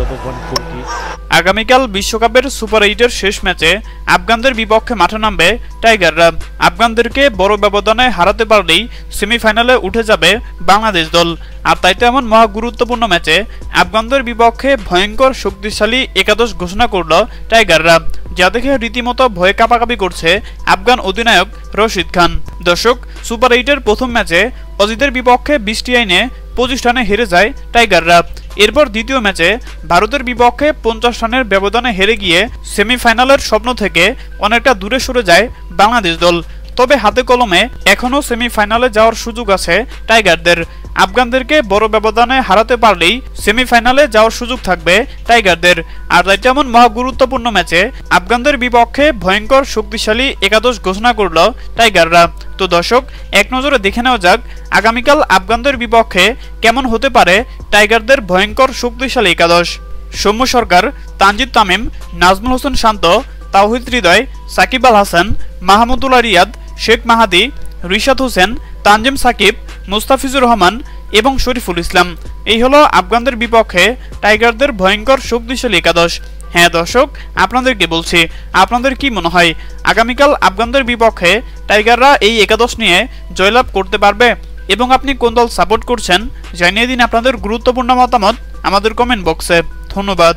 উপভোগ করছি। আগামীকাল বিশ্বকাপের সুপার 8-এর শেষ ম্যাচে আফগানদের বিপক্ষে মাঠে নামবে টাইগাররা। আফগানদেরকে বড় ব্যবধানে হারাতে পারলেই সেমিফাইনালে উঠে যাবে বাংলাদেশ দল। আর তাইতে এমন মহা গুরুত্বপূর্ণ ম্যাচে আফগানদের বিপক্ষে ভয়ঙ্কর শক্তিশালী একাদশ ঘোষণা করল টাইগাররা, যা দেখে রীতিমতো ভয়ে কাঁপাকাঁপি করছে আফগান অধিনায়ক রশিদ খান। দর্শক, সুপার 8-এর প্রথম ম্যাচে অজিতের বিপক্ষে 20 রানে 25 রানে হেরে যায় টাইগাররা। এরপর দ্বিতীয় ম্যাচে ভারতের বিপক্ষে 50 রানের ব্যবধানে হেরে গিয়ে সেমিফাইনালের স্বপ্ন থেকে অনেকটা দূরে সরে যায় বাংলাদেশ দল। তবে হাতে কলমে এখনও সেমিফাইনালে যাওয়ার সুযোগ আছে টাইগারদের। আফগানদেরকে বড় ব্যবধানে হারাতে পারলেই সেমিফাইনালে যাওয়ার সুযোগ থাকবে টাইগারদের। আর তাই তেমন মহা গুরুত্বপূর্ণ ম্যাচে আফগানদের বিপক্ষে ভয়ঙ্কর শক্তিশালী একাদশ ঘোষণা করল টাইগাররা। তো দর্শক, এক নজরে দেখে নেওয়া যাক আগামীকাল আফগানদের বিপক্ষে কেমন হতে পারে টাইগারদের ভয়ঙ্কর শক্তিশালী একাদশ। সৌম্য সরকার, তানজিদ তামিম, নাজমুল হোসেন শান্ত, তাওহিদ হৃদয়, সাকিব আল হাসান, মাহমুদুল্লাহ রিয়াদ, শেখ মাহাদি, রিশাদ হোসেন, তানজিম সাকিব, মুস্তাফিজুর রহমান এবং শরীফুল ইসলাম। এই হলো আফগানদের বিপক্ষে টাইগারদের ভয়ঙ্কর শক্তিশালী একাদশ। হ্যাঁ দর্শক, আপনাদেরকে বলছি, আপনাদের কি মনে হয় আগামীকাল আফগানদের বিপক্ষে টাইগাররা এই একাদশ নিয়ে জয়লাভ করতে পারবে? এবং আপনি কোন দল সাপোর্ট করছেন জানিয়ে দিন আপনাদের গুরুত্বপূর্ণ মতামত আমাদের কমেন্ট বক্সে। ধন্যবাদ।